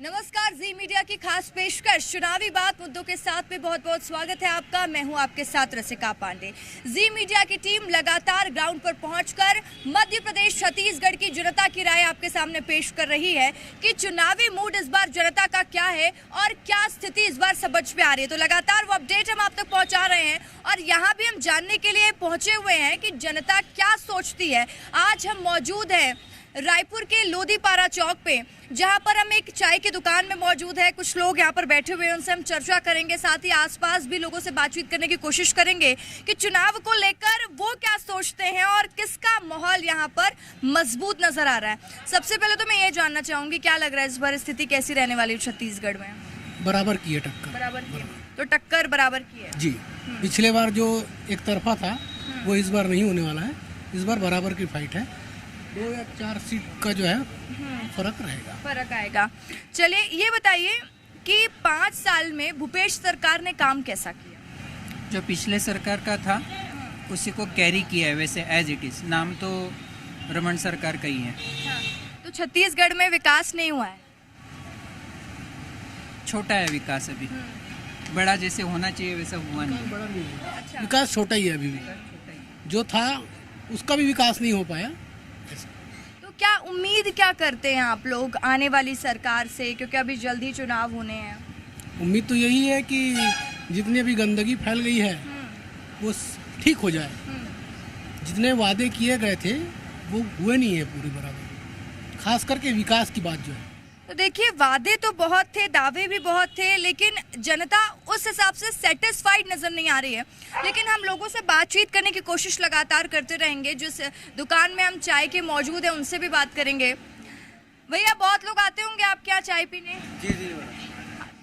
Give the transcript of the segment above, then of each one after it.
नमस्कार, जी मीडिया की खास पेशकश चुनावी बात मुद्दों के साथ में बहुत बहुत स्वागत है आपका। मैं हूं आपके साथ रसिका पांडे। जी मीडिया की टीम लगातार ग्राउंड पर पहुंचकर मध्य प्रदेश छत्तीसगढ़ की जनता की राय आपके सामने पेश कर रही है कि चुनावी मूड इस बार जनता का क्या है और क्या स्थिति इस बार समझ में आ रही है। तो लगातार वो अपडेट हम आप तक पहुंचा रहे हैं और यहाँ भी हम जानने के लिए पहुंचे हुए हैं कि जनता क्या सोचती है। आज हम मौजूद हैं रायपुर के लोदीपारा चौक पे, जहां पर हम एक चाय की दुकान में मौजूद है। कुछ लोग यहां पर बैठे हुए हैं, उनसे हम चर्चा करेंगे, साथ ही आसपास भी लोगों से बातचीत करने की कोशिश करेंगे कि चुनाव को लेकर वो क्या सोचते हैं और किसका माहौल यहां पर मजबूत नजर आ रहा है। सबसे पहले तो मैं ये जानना चाहूंगी, क्या लग रहा है इस बार स्थिति कैसी रहने वाली है छत्तीसगढ़ में? बराबर की है टक्कर। बराबर की है, तो टक्कर बराबर की है जी। पिछले बार जो एक तरफा था वो इस बार नहीं होने वाला है। इस बार बराबर की फाइट है। 2 या 4 सीट का जो है फर्क रहेगा, फर्क आएगा। चलिए ये बताइए कि 5 साल में भूपेश सरकार ने काम कैसा किया? जो पिछले सरकार का था उसी को कैरी किया है वैसे एज इट इज। नाम तो रमन सरकार का ही है। तो छत्तीसगढ़ में विकास नहीं हुआ है? छोटा है विकास अभी, बड़ा जैसे होना चाहिए वैसा हुआ नहीं। बड़ा नहीं है। अच्छा। विकास छोटा ही है अभी भी। जो था उसका भी विकास नहीं हो पाया। क्या उम्मीद क्या करते हैं आप लोग आने वाली सरकार से, क्योंकि अभी जल्दी चुनाव होने हैं? उम्मीद तो यही है कि जितनी भी गंदगी फैल गई है वो ठीक हो जाए। जितने वादे किए गए थे वो हुए नहीं है पूरी बराबर, खास करके विकास की बात जो है। तो देखिए, वादे तो बहुत थे, दावे भी बहुत थे, लेकिन जनता उस हिसाब से सेटिस्फाइड नजर नहीं आ रही है। लेकिन हम लोगों से बातचीत करने की कोशिश लगातार करते रहेंगे। जिस दुकान में हम चाय के मौजूद हैं उनसे भी बात करेंगे। भैया, बहुत लोग आते होंगे आपके यहाँ चाय पीने? जी जी।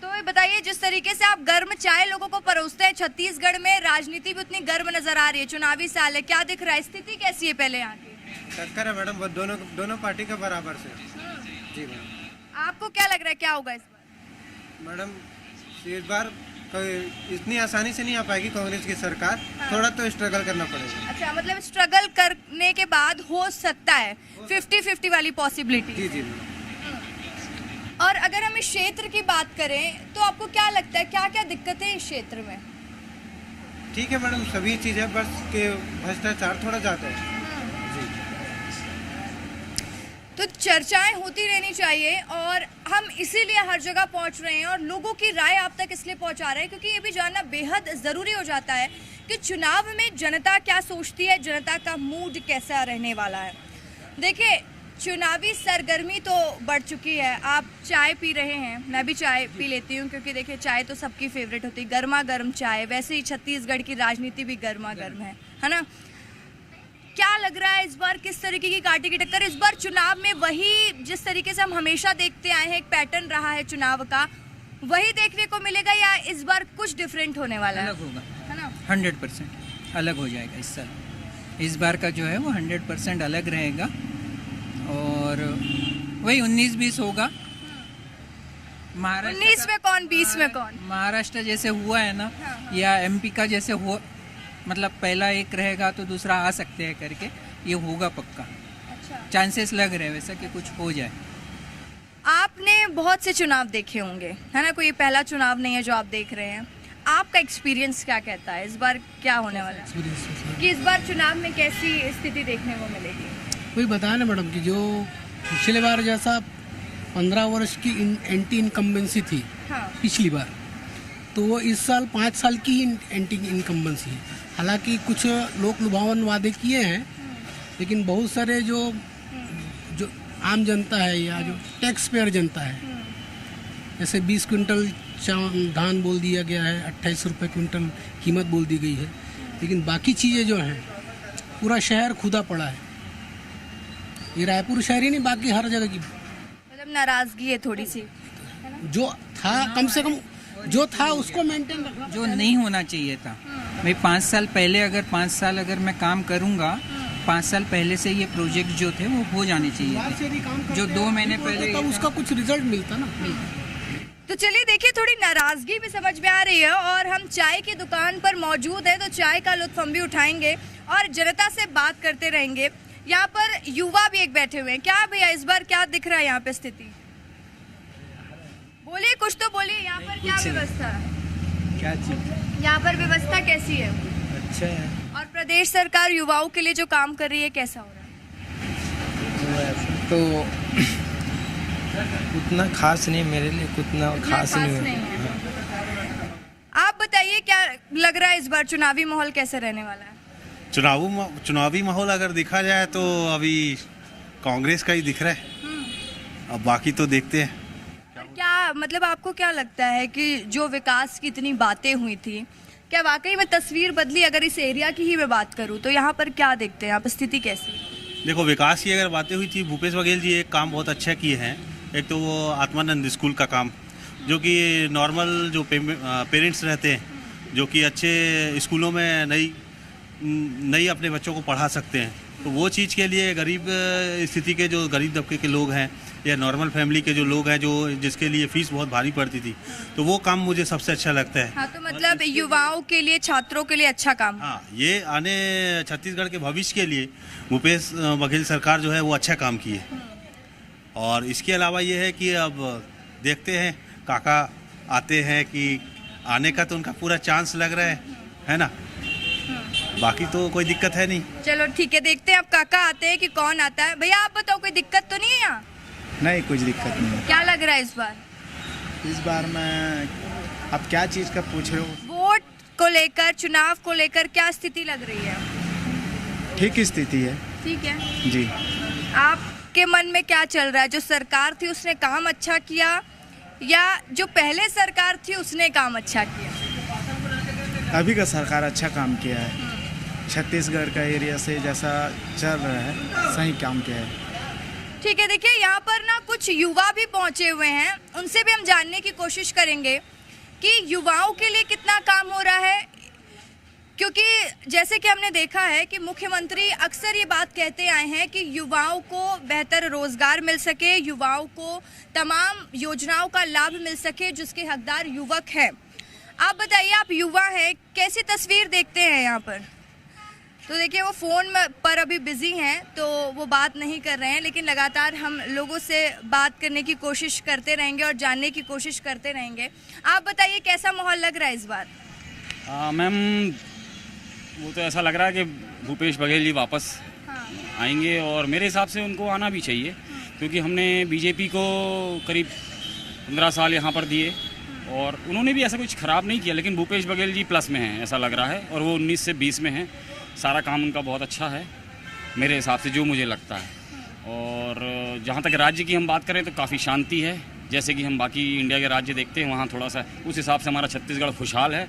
तो ये बताइए, जिस तरीके से आप गर्म चाय लोगों को परोसते हैं, छत्तीसगढ़ में राजनीति भी उतनी गर्म नजर आ रही है, चुनावी साल है, क्या दिख रहा है, स्थिति कैसी है पहले यहाँ की? टक्कर है मैडम, दोनों पार्टी का बराबर से। जी मैडम। आपको क्या लग रहा है क्या होगा इस बार? मैडम, इस बार इतनी आसानी से नहीं आ पाएगी कांग्रेस की सरकार। थोड़ा तो स्ट्रगल करना पड़ेगा। अच्छा, मतलब स्ट्रगल करने के बाद हो सकता है 50-50 वाली पॉसिबिलिटी। जी जी। और अगर हम इस क्षेत्र की बात करें तो आपको क्या लगता है, क्या क्या दिक्कतें हैं इस क्षेत्र में? ठीक है मैडम, सभी चीज़ें, बस के भ्रष्टाचार थोड़ा ज़्यादा है। तो चर्चाएं होती रहनी चाहिए और हम इसीलिए हर जगह पहुंच रहे हैं और लोगों की राय आप तक इसलिए पहुंचा रहे हैं क्योंकि ये भी जानना बेहद ज़रूरी हो जाता है कि चुनाव में जनता क्या सोचती है, जनता का मूड कैसा रहने वाला है। देखिए, चुनावी सरगर्मी तो बढ़ चुकी है। आप चाय पी रहे हैं, मैं भी चाय पी लेती हूँ क्योंकि देखिए चाय तो सबकी फेवरेट होती है, गर्मा गर्म चाय। वैसे ही छत्तीसगढ़ की राजनीति भी गर्मा गर्म है ना? क्या लग रहा है इस बार किस तरीके की कांटे की टक्कर? इस बार चुनाव में वही जिस तरीके से हम हमेशा देखते आए हैं, एक पैटर्न रहा है चुनाव का, वही देखने को मिलेगा या इस बार कुछ डिफरेंट होने वाला है? अलग होगा, है ना? 100% अलग हो जाएगा इस साल। इस बार का जो है वो 100% अलग रहेगा और वही 19-20 होगा। महाराष्ट्र 19 में कौन, 20 में कौन? महाराष्ट्र जैसे हुआ है ना, या एमपी का जैसे हुआ, मतलब पहला एक रहेगा तो दूसरा आ सकते हैं करके, ये होगा पक्का। अच्छा। चांसेस लग रहे हैं वैसा कि कुछ हो जाए। आपने बहुत से चुनाव देखे होंगे, है ना? कोई पहला चुनाव नहीं है जो आप देख रहे हैं। आपका एक्सपीरियंस क्या कहता है इस बार क्या होने वाला है, कि इस बार चुनाव में कैसी स्थिति देखने को मिलेगी? वही बताया ना मैडम कि जो पिछले बार जैसा 15 वर्ष की एंटी इनकम्बेंसी थी पिछली बार, तो वो इस साल 5 साल की एंटी इनकम्बेंसी है। हालांकि कुछ लोक लुभावन वादे किए हैं, लेकिन बहुत सारे जो आम जनता है या जो टैक्स पेयर जनता है, जैसे 20 क्विंटल धान बोल दिया गया है, 28 रुपये क्विंटल कीमत बोल दी गई है, लेकिन बाकी चीज़ें जो हैं पूरा शहर खुदा पड़ा है। ये रायपुर शहर ही नहीं, बाकी हर जगह की मतलब नाराजगी है थोड़ी सी, जो था कम से कम जो था उसको मेंटेन रखना, जो नहीं होना चाहिए था। भाई 5 साल पहले अगर 5 साल अगर मैं काम करूंगा, 5 साल पहले से ये प्रोजेक्ट जो थे वो हो जाने चाहिए थे। जो 2 महीने पहले तब उसका कुछ रिजल्ट मिलता ना। तो चलिए देखिए, थोड़ी नाराजगी भी समझ में आ रही है और हम चाय की दुकान पर मौजूद हैं तो चाय का लुत्फ हम भी उठाएंगे और जनता से बात करते रहेंगे। यहाँ पर युवा भी एक बैठे हुए हैं। क्या भैया, इस बार क्या दिख रहा है यहाँ पे स्थिति? बोलिए, कुछ तो बोलिए। यहाँ पर क्या व्यवस्था है? क्या चीज? यहाँ पर व्यवस्था कैसी है? अच्छा है। और प्रदेश सरकार युवाओं के लिए जो काम कर रही है कैसा हो रहा है? तो उतना खास नहीं, मेरे लिए उतना खास नहीं है। आप बताइए, क्या लग रहा है इस बार चुनावी माहौल कैसे रहने वाला है? चुनावी माहौल अगर देखा जाए तो अभी कांग्रेस का ही दिख रहा है। अब बाकी तो देखते हैं। क्या मतलब आपको क्या लगता है कि जो विकास की इतनी बातें हुई थी, क्या वाकई में तस्वीर बदली? अगर इस एरिया की ही मैं बात करूं तो यहाँ पर क्या देखते हैं, यहाँ पर स्थिति कैसी? देखो, विकास की अगर बातें हुई थी, भूपेश बघेल जी एक काम बहुत अच्छा किए हैं। एक तो वो आत्मानंद स्कूल का काम, जो कि नॉर्मल जो पेरेंट्स रहते हैं, जो कि अच्छे स्कूलों में नई अपने बच्चों को पढ़ा सकते हैं, तो वो चीज़ के लिए गरीब स्थिति के जो गरीब तबके के लोग हैं या नॉर्मल फैमिली के जो लोग हैं, जो जिसके लिए फीस बहुत भारी पड़ती थी, तो वो काम मुझे सबसे अच्छा लगता है। हाँ, तो मतलब युवाओं के लिए, छात्रों के लिए अच्छा काम। हाँ, ये आने छत्तीसगढ़ के भविष्य के लिए भूपेश बघेल सरकार जो है वो अच्छा काम की है। और इसके अलावा ये है कि अब देखते हैं काका आते हैं कि आने का तो उनका पूरा चांस लग रहा है ना। बाकी तो कोई दिक्कत है नहीं। चलो ठीक है, देखते हैं अब काका आते हैं कि कौन आता है। भैया आप बताओ, कोई दिक्कत तो नहीं है यहाँ? नहीं, कुछ दिक्कत नहीं। क्या लग रहा है इस बार? इस बार मैं, आप क्या चीज का पूछ रहे हो? वोट को लेकर, चुनाव को लेकर क्या स्थिति लग रही है? ठीक स्थिति है। ठीक है जी। आपके मन में क्या चल रहा है? जो सरकार थी उसने काम अच्छा किया, या जो पहले सरकार थी उसने काम अच्छा किया? अभी का सरकार अच्छा काम किया है। छत्तीसगढ़ का एरिया से जैसा चल रहा है, सही काम किया है। ठीक है, देखिए यहाँ पर ना कुछ युवा भी पहुँचे हुए हैं, उनसे भी हम जानने की कोशिश करेंगे कि युवाओं के लिए कितना काम हो रहा है। क्योंकि जैसे कि हमने देखा है कि मुख्यमंत्री अक्सर ये बात कहते आए हैं कि युवाओं को बेहतर रोजगार मिल सके, युवाओं को तमाम योजनाओं का लाभ मिल सके जिसके हकदार युवक हैं। आप बताइए, आप युवा हैं, कैसी तस्वीर देखते हैं यहाँ पर? तो देखिए वो फ़ोन पर अभी बिज़ी हैं तो वो बात नहीं कर रहे हैं, लेकिन लगातार हम लोगों से बात करने की कोशिश करते रहेंगे और जानने की कोशिश करते रहेंगे। आप बताइए कैसा माहौल लग रहा है इस बार? मैम, वो तो ऐसा लग रहा है कि भूपेश बघेल जी वापस आएंगे, और मेरे हिसाब से उनको आना भी चाहिए, क्योंकि हमने बीजेपी को करीब 15 साल यहाँ पर दिए और उन्होंने भी ऐसा कुछ ख़राब नहीं किया, लेकिन भूपेश बघेल जी प्लस में हैं ऐसा लग रहा है, और वो 19 से 20 में हैं। सारा काम उनका बहुत अच्छा है मेरे हिसाब से, जो मुझे लगता है। और जहाँ तक राज्य की हम बात करें तो काफ़ी शांति है, जैसे कि हम बाकी इंडिया के राज्य देखते हैं, वहाँ थोड़ा सा उस हिसाब से हमारा छत्तीसगढ़ खुशहाल है,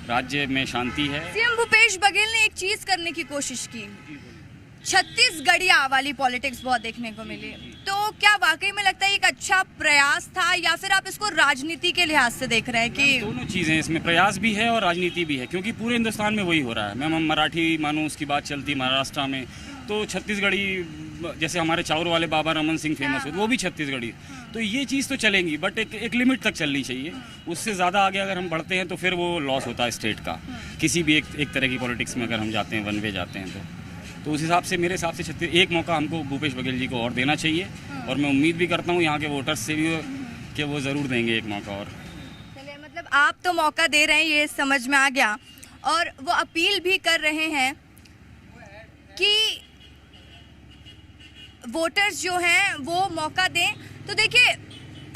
राज्य में शांति है। सीएम भूपेश बघेल ने एक चीज़ करने की कोशिश की, छत्तीसगढ़िया वाली पॉलिटिक्स बहुत देखने को मिली, तो क्या वाकई में लगता है एक अच्छा प्रयास था, या फिर आप इसको राजनीति के लिहाज से देख रहे हैं? कि दोनों चीज़ें, इसमें प्रयास भी है और राजनीति भी है, क्योंकि पूरे हिंदुस्तान में वही हो रहा है। मैम, हम मराठी मानो उसकी बात चलती महाराष्ट्र में, तो छत्तीसगढ़ी, जैसे हमारे चाउर वाले बाबा रमन सिंह फेमस हुए, वो भी छत्तीसगढ़ी। तो ये चीज़ तो चलेंगी, बट एक लिमिट तक चलनी चाहिए। उससे ज़्यादा आगे अगर हम बढ़ते हैं तो फिर वो लॉस होता है स्टेट का, किसी भी एक तरह की पॉलिटिक्स में अगर हम जाते हैं, वन वे जाते हैं तो उस हिसाब से मेरे हिसाब से एक मौका हमको भूपेश बघेल जी को और देना चाहिए, और मैं उम्मीद भी करता हूँ यहाँ के वोटर्स से भी कि वो ज़रूर देंगे एक मौका और। चलिए, मतलब आप तो मौका दे रहे हैं, ये समझ में आ गया, और वो अपील भी कर रहे हैं कि वोटर्स जो हैं वो मौका दें। तो देखिए,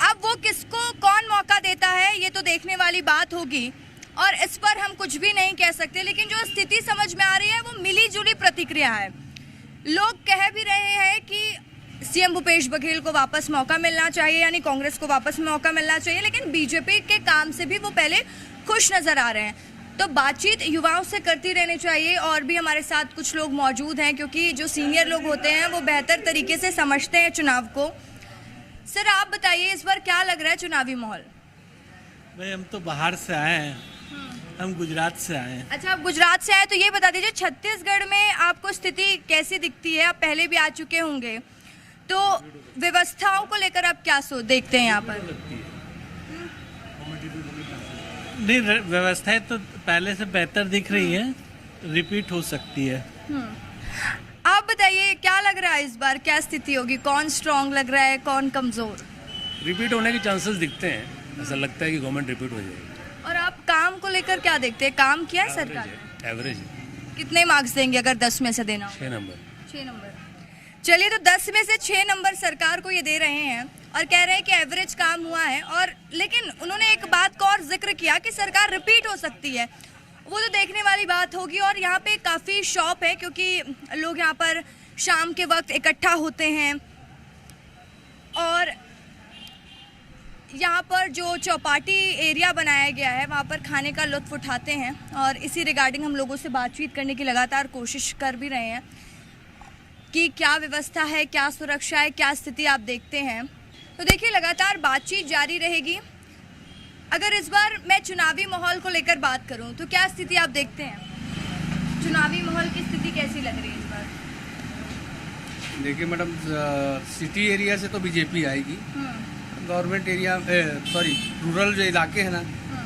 अब वो किसको कौन मौका देता है ये तो देखने वाली बात होगी, और इस पर हम कुछ भी नहीं कह सकते, लेकिन जो स्थिति समझ में आ रही है वो मिली जुली प्रतिक्रिया है। लोग कह भी रहे हैं कि सीएम भूपेश बघेल को वापस मौका मिलना चाहिए, यानी कांग्रेस को वापस मौका मिलना चाहिए, लेकिन बीजेपी के काम से भी वो पहले खुश नजर आ रहे हैं। तो बातचीत युवाओं से करती रहनी चाहिए, और भी हमारे साथ कुछ लोग मौजूद हैं, क्योंकि जो सीनियर लोग होते हैं वो बेहतर तरीके से समझते हैं चुनाव को। सर आप बताइए, इस बार क्या लग रहा है चुनावी माहौल? भाई, हम तो बाहर से आए हैं, हम गुजरात से आए हैं। अच्छा, आप गुजरात से आए, तो ये बता दीजिए छत्तीसगढ़ में आपको स्थिति कैसी दिखती है? आप पहले भी आ चुके होंगे, तो व्यवस्थाओं को लेकर आप क्या देखते हैं यहाँ पर? नहीं, व्यवस्थाएं तो पहले से बेहतर दिख रही है, रिपीट हो सकती है। आप बताइए क्या लग रहा है इस बार, क्या स्थिति होगी? कौन स्ट्रांग लग रहा है, कौन कमजोर? रिपीट होने के चांसेस दिखते हैं, ऐसा लगता है कि गवर्नमेंट रिपीट हो जाएगी। और आप काम को लेकर क्या देखते हैं, काम किया है सरकार ने? एवरेज है। कितने मार्क्स देंगे अगर 10 में से देना हो? 6 नंबर। 6 नंबर। चलिए, तो 10 में से 6 नंबर सरकार को ये दे रहे हैं और कह रहे हैं कि एवरेज काम हुआ है। और लेकिन उन्होंने एक बात का और जिक्र किया कि सरकार रिपीट हो सकती है। वो तो देखने वाली बात होगी। और यहाँ पे काफ़ी शॉप है क्योंकि लोग यहाँ पर शाम के वक्त इकट्ठा होते हैं और यहाँ पर जो चौपाटी एरिया बनाया गया है वहाँ पर खाने का लुत्फ़ उठाते हैं। और इसी रिगार्डिंग हम लोगों से बातचीत करने की लगातार कोशिश कर भी रहे हैं कि क्या व्यवस्था है, क्या सुरक्षा है, क्या स्थिति आप देखते हैं। तो देखिए, लगातार बातचीत जारी रहेगी। अगर इस बार मैं चुनावी माहौल को लेकर बात करूं तो क्या स्थिति आप देखते हैं? चुनावी माहौल की स्थिति कैसी लग रही है इस बार? देखिए मैडम, सिटी एरिया से तो बीजेपी आएगी। गवर्नमेंट एरिया सॉरी रूरल जो इलाके हैं ना,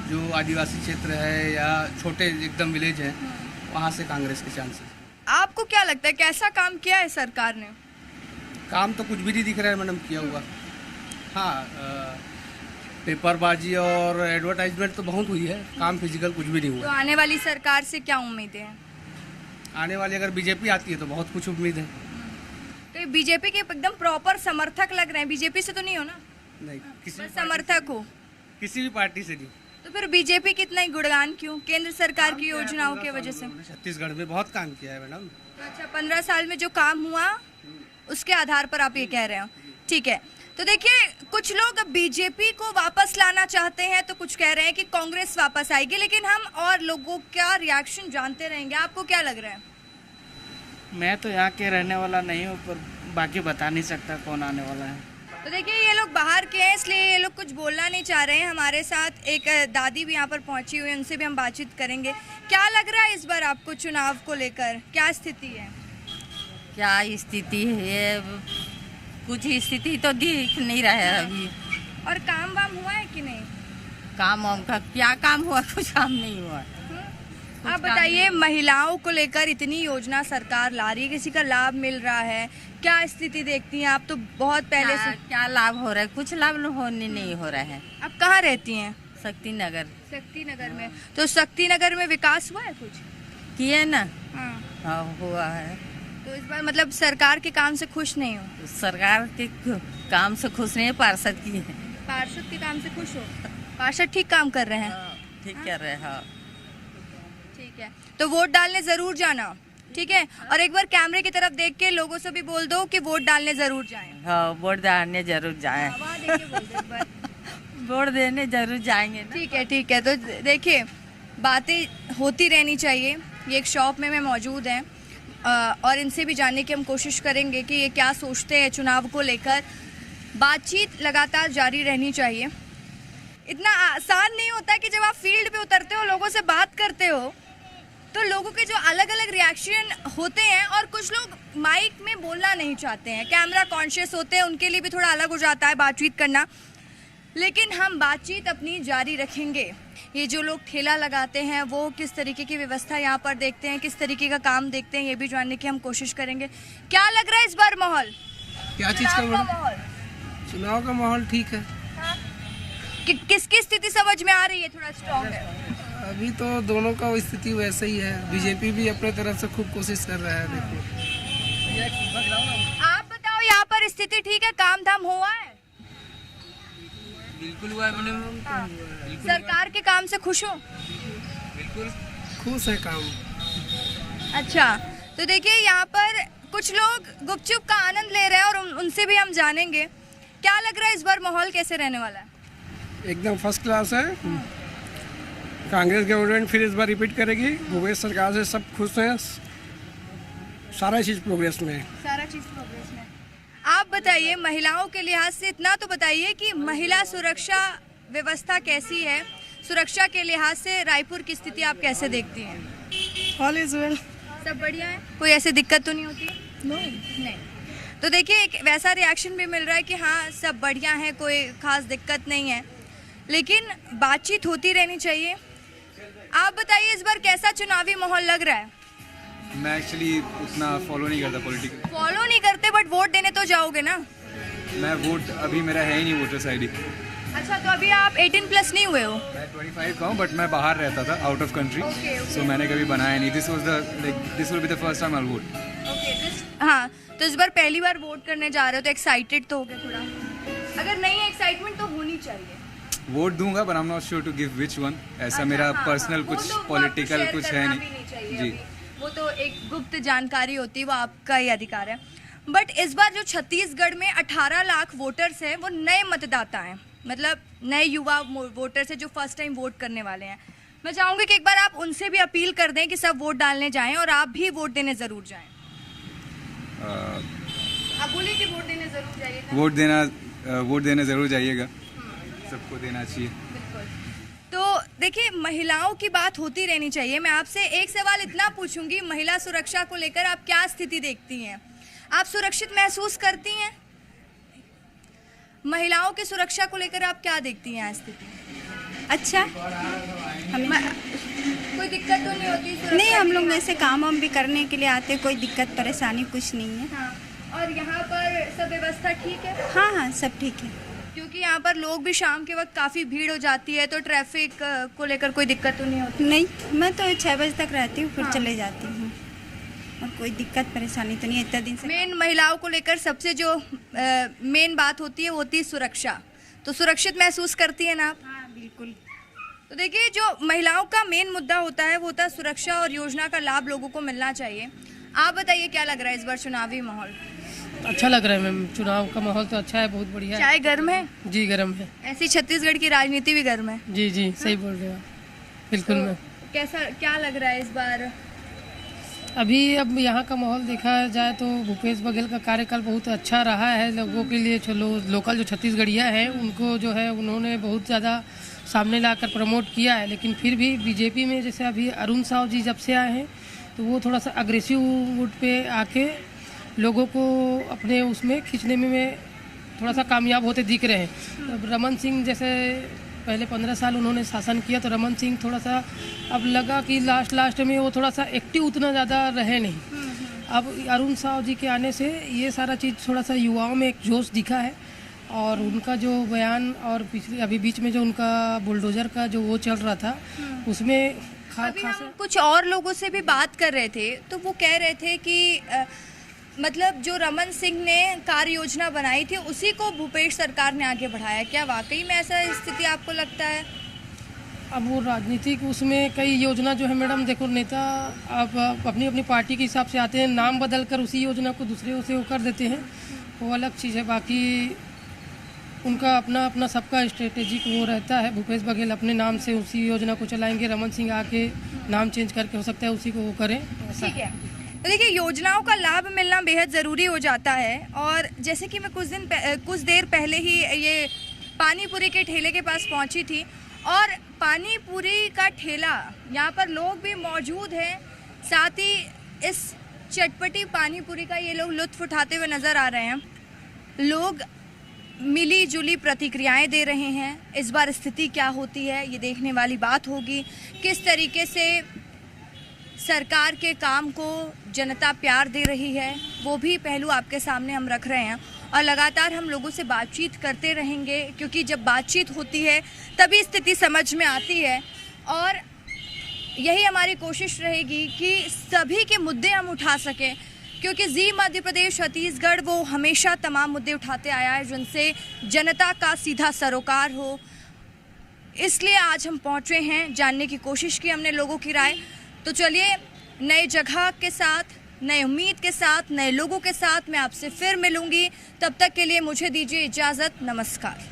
जो आदिवासी क्षेत्र है या छोटे एकदम विलेज है, वहाँ से कांग्रेस के चांसेस। आपको क्या लगता है कैसा काम किया है सरकार ने? काम तो कुछ भी नहीं दिख रहा है मैडम किया हुआ। हाँ, पेपरबाजी और एडवर्टाइजमेंट तो बहुत हुई है, काम फिजिकल कुछ भी नहीं तो हुआ। आने वाली सरकार से क्या उम्मीदें हैं? आने वाली अगर बीजेपी आती है तो बहुत कुछ उम्मीद है। तो बीजेपी के एकदम प्रॉपर समर्थक लग रहे हैं, बीजेपी से तो नहीं हो ना? नहीं, किसी बस समर्थक हो। किसी भी पार्टी से नहीं। तो फिर बीजेपी की इतना ही गुणगान क्यों? केंद्र सरकार की योजनाओं की वजह से। छत्तीसगढ़ में बहुत काम किया है मैडम। तो अच्छा, 15 साल में जो काम हुआ उसके आधार पर आप ये कह रहे हो, ठीक है। तो देखिए, कुछ लोग अब बीजेपी को वापस लाना चाहते हैं तो कुछ कह रहे हैं कि कांग्रेस वापस आएगी। लेकिन हम और लोगों का रिएक्शन जानते रहेंगे। आपको क्या लग रहा है? मैं तो यहाँ के रहने वाला नहीं हूँ, पर बाकी बता नहीं सकता कौन आने वाला है। तो देखिए, ये लोग बाहर के हैं इसलिए ये लोग कुछ बोलना नहीं चाह रहे हैं। हमारे साथ एक दादी भी यहाँ पर पहुँची हुई है, उनसे भी हम बातचीत करेंगे। क्या लग रहा है इस बार आपको चुनाव को लेकर, क्या स्थिति है? क्या स्थिति है? कुछ स्थिति तो दिख नहीं रहा है अभी। और काम वाम हुआ है कि नहीं? काम वाम का क्या काम हुआ? कुछ काम नहीं हुआ। आप बताइए, महिलाओं को लेकर इतनी योजना सरकार ला रही है, किसी का लाभ मिल रहा है, क्या स्थिति देखती हैं आप? तो बहुत पहले से क्या लाभ हो रहा है? कुछ लाभ होने नहीं हो रहा है। आप कहाँ रहती हैं? शक्ति नगर। शक्ति नगर में। तो शक्ति नगर में विकास हुआ है कुछ? किए ना? हाँ, हुआ है। तो इस बार मतलब सरकार के काम से खुश नहीं हो? सरकार के काम से खुश नहीं है, पार्षद की है। पार्षद के काम से खुश हो? पार्षद ठीक काम कर रहे हैं? ठीक कर रहे हैं। ठीक है, तो वोट डालने जरूर जाना, ठीक है? और एक बार कैमरे की तरफ देख के लोगों से भी बोल दो कि वोट डालने जरूर जाएं। हाँ, वोट डालने जरूर जाएं। वोट देने जरूर जाएंगे। ठीक है, ठीक है। तो देखिए, बातें होती रहनी चाहिए। ये एक शॉप में मैं मौजूद हैं और इनसे भी जानने की हम कोशिश करेंगे कि ये क्या सोचते हैं चुनाव को लेकर। बातचीत लगातार जारी रहनी चाहिए। इतना आसान नहीं होता कि जब आप फील्ड पे उतरते हो, लोगों से बात करते हो, तो लोगों के जो अलग अलग रिएक्शन होते हैं। और कुछ लोग माइक में बोलना नहीं चाहते हैं, कैमरा कॉन्शियस होते हैं, उनके लिए भी थोड़ा अलग हो जाता है बातचीत करना। लेकिन हम बातचीत अपनी जारी रखेंगे। ये जो लोग ठेला लगाते हैं वो किस तरीके की व्यवस्था यहाँ पर देखते हैं, किस तरीके का काम देखते हैं, ये भी जानने की हम कोशिश करेंगे। क्या लग रहा है इस बार माहौल? क्या चीज़ का माहौल? चुनाव का माहौल ठीक है। किसकी स्थिति समझ में आ रही है थोड़ा स्ट्रॉन्ग है? अभी तो दोनों का स्थिति वैसे ही है। बीजेपी भी अपने तरफ से खूब कोशिश कर रहा है। देखिए, आप बताओ, यहाँ पर स्थिति ठीक है, काम धाम हुआ है? बिल्कुल हुआ है मैडम। सरकार के काम से खुश हो? बिल्कुल खुश है काम। अच्छा, तो देखिए, यहाँ पर कुछ लोग गुपचुप का आनंद ले रहे हैं और उनसे भी हम जानेंगे। क्या लग रहा है इस बार माहौल कैसे रहने वाला है? एकदम फर्स्ट क्लास है। कांग्रेस गवर्नमेंट फिर इस बार रिपीट करेगी। भूपेश सरकार से सब खुश हैं। सारा चीज़ प्रोग्रेस में है। सारा चीज़ प्रोग्रेस में। आप बताइए, महिलाओं के लिहाज से इतना तो बताइए कि महिला सुरक्षा व्यवस्था कैसी है? सुरक्षा के लिहाज से रायपुर की स्थिति आप कैसे देखती हैं? All is well. सब बढ़िया है, कोई ऐसी दिक्कत तो नहीं होती? नहीं। तो देखिए, एक वैसा रिएक्शन भी मिल रहा है कि हाँ सब बढ़िया है, कोई खास दिक्कत नहीं है। लेकिन बातचीत होती रहनी चाहिए। आप बताइए, इस बार कैसा चुनावी माहौल लग रहा है? मैं एक्चुअली उतना फॉलो नहीं करता पॉलिटिक्स। फॉलो नहीं करते, बट वोट देने तो जाओगे ना? मैं वोट अभी मेरा है ही नहीं वोटर्स आईडी। अच्छा, तो अभी आप 18 प्लस नहीं हुए हो? मैं 25 का हूँ, बट मैं बाहर रहता था, आउट ऑफ कंट्री, सो मैंने कभी बनाया नहीं। This will be the first time I will vote. हाँ, तो इस बार पहली बार वोट करने जा रहे हो तो एक्साइटेड तो हो गए थोड़ा? अगर नहीं है एक्साइटमेंट तो होनी चाहिए। वोट दूंगा, but I am not sure to give which one. ऐसा मेरा पर्सनल कुछ पॉलिटिकल कुछ है नहीं जी। वो तो एक गुप्त जानकारी होती है, वो आपका ही अधिकार है। बट इस बार जो छत्तीसगढ़ में 18 लाख वोटर्स हैं वो नए मतदाता हैं, मतलब नए युवा वोटर्स हैं जो फर्स्ट टाइम वोट करने वाले हैं। मैं चाहूँगी कि एक बार आप उनसे भी अपील कर दें कि सब वोट डालने जाएं और आप भी वोट देने ज़रूर जाएं। आप बोलिए कि वोट देने ज़रूर जाइएगा। वोट देने ज़रूर जाइएगा, सबको देना चाहिए। तो देखिए, महिलाओं की बात होती रहनी चाहिए। मैं आपसे एक सवाल इतना पूछूंगी, महिला सुरक्षा को लेकर आप क्या स्थिति देखती हैं? आप सुरक्षित महसूस करती हैं? महिलाओं की सुरक्षा को लेकर आप क्या देखती हैं स्थिति? अच्छा, कोई दिक्कत तो नहीं होती? नहीं, हम लोग ऐसे काम हम भी करने के लिए आते, कोई दिक्कत परेशानी कुछ नहीं है। हाँ, और यहाँ पर सब व्यवस्था ठीक है? हाँ हाँ, सब ठीक है। क्योंकि यहाँ पर लोग भी शाम के वक्त काफ़ी भीड़ हो जाती है, तो ट्रैफिक को लेकर कोई दिक्कत तो नहीं होती? नहीं, मैं तो 6 बजे तक रहती हूँ, फिर चले जाती हूँ, और कोई दिक्कत परेशानी तो नहीं है इतना दिन से। मेन महिलाओं को लेकर सबसे जो मेन बात होती है वो होती है सुरक्षा। तो सुरक्षित महसूस करती है ना आप? हाँ, बिल्कुल। तो देखिए, जो महिलाओं का मेन मुद्दा होता है वो होता है सुरक्षा, और योजना का लाभ लोगों को मिलना चाहिए। आप बताइए क्या लग रहा है इस बार चुनावी माहौल? अच्छा लग रहा है मैम, चुनाव का माहौल तो अच्छा है, बहुत बढ़िया है। चाय गर्म है? जी गर्म है। ऐसी छत्तीसगढ़ की राजनीति भी गर्म है। जी जी, सही बोल रहे हो, बिल्कुल मैम। कैसा क्या लग रहा है इस बार? अभी अब यहाँ का माहौल देखा जाए तो भूपेश बघेल का कार्यकाल बहुत अच्छा रहा है लोगों के लिए। चलो, लोकल जो छत्तीसगढ़िया हैं उनको जो है उन्होंने बहुत ज़्यादा सामने लाकर प्रमोट किया है, लेकिन फिर भी बीजेपी में जैसे अभी अरुण साव जी जब से आए हैं तो वो थोड़ा सा अग्रेसिव वोट पे आके लोगों को अपने उसमें खींचने में थोड़ा सा कामयाब होते दिख रहे हैं। अब रमन सिंह जैसे पहले 15 साल उन्होंने शासन किया, तो रमन सिंह थोड़ा सा अब लगा कि लास्ट में वो थोड़ा सा एक्टिव उतना ज़्यादा रहे नहीं। अब अरुण साव जी के आने से ये सारा चीज़ थोड़ा सा युवाओं में एक जोश दिखा है, और उनका जो बयान और पिछले अभी बीच में जो उनका बुलडोजर का जो वो चल रहा था उसमें अभी हम कुछ और लोगों से भी बात कर रहे थे, तो वो कह रहे थे कि मतलब जो रमन सिंह ने कार्य योजना बनाई थी उसी को भूपेश सरकार ने आगे बढ़ाया। क्या वाकई में ऐसा स्थिति आपको लगता है? अब वो राजनीतिक उसमें कई योजना जो है मैडम, देखो नेता आप अपनी अपनी पार्टी के हिसाब से आते हैं, नाम बदल कर उसी योजना को दूसरे से वो कर देते हैं, वो अलग चीज़ है। बाकी उनका अपना अपना सबका स्ट्रेटेजिक वो रहता है। भूपेश बघेल अपने नाम से उसी योजना को चलाएंगे, रमन सिंह आके नाम चेंज करके हो सकता है उसी को वो करें। ठीक है, तो देखिए, योजनाओं का लाभ मिलना बेहद ज़रूरी हो जाता है। और जैसे कि मैं कुछ देर पहले ही ये पानी पूरी के ठेले के पास पहुंची थी, और पानी पूरी का ठेला, यहाँ पर लोग भी मौजूद हैं, साथ ही इस चटपटी पानी पूरी का ये लोग लुत्फ़ उठाते हुए नज़र आ रहे हैं। लोग मिली जुली प्रतिक्रियाएं दे रहे हैं। इस बार स्थिति क्या होती है ये देखने वाली बात होगी। किस तरीके से सरकार के काम को जनता प्यार दे रही है, वो भी पहलू आपके सामने हम रख रहे हैं, और लगातार हम लोगों से बातचीत करते रहेंगे, क्योंकि जब बातचीत होती है तभी स्थिति समझ में आती है। और यही हमारी कोशिश रहेगी कि सभी के मुद्दे हम उठा सकें, क्योंकि जी मध्य प्रदेश छत्तीसगढ़ वो हमेशा तमाम मुद्दे उठाते आया है जिनसे जनता का सीधा सरोकार हो। इसलिए आज हम पहुंचे हैं, जानने की कोशिश की हमने लोगों की राय। तो चलिए, नए जगह के साथ, नए उम्मीद के साथ, नए लोगों के साथ मैं आपसे फिर मिलूंगी। तब तक के लिए मुझे दीजिए इजाज़त। नमस्कार।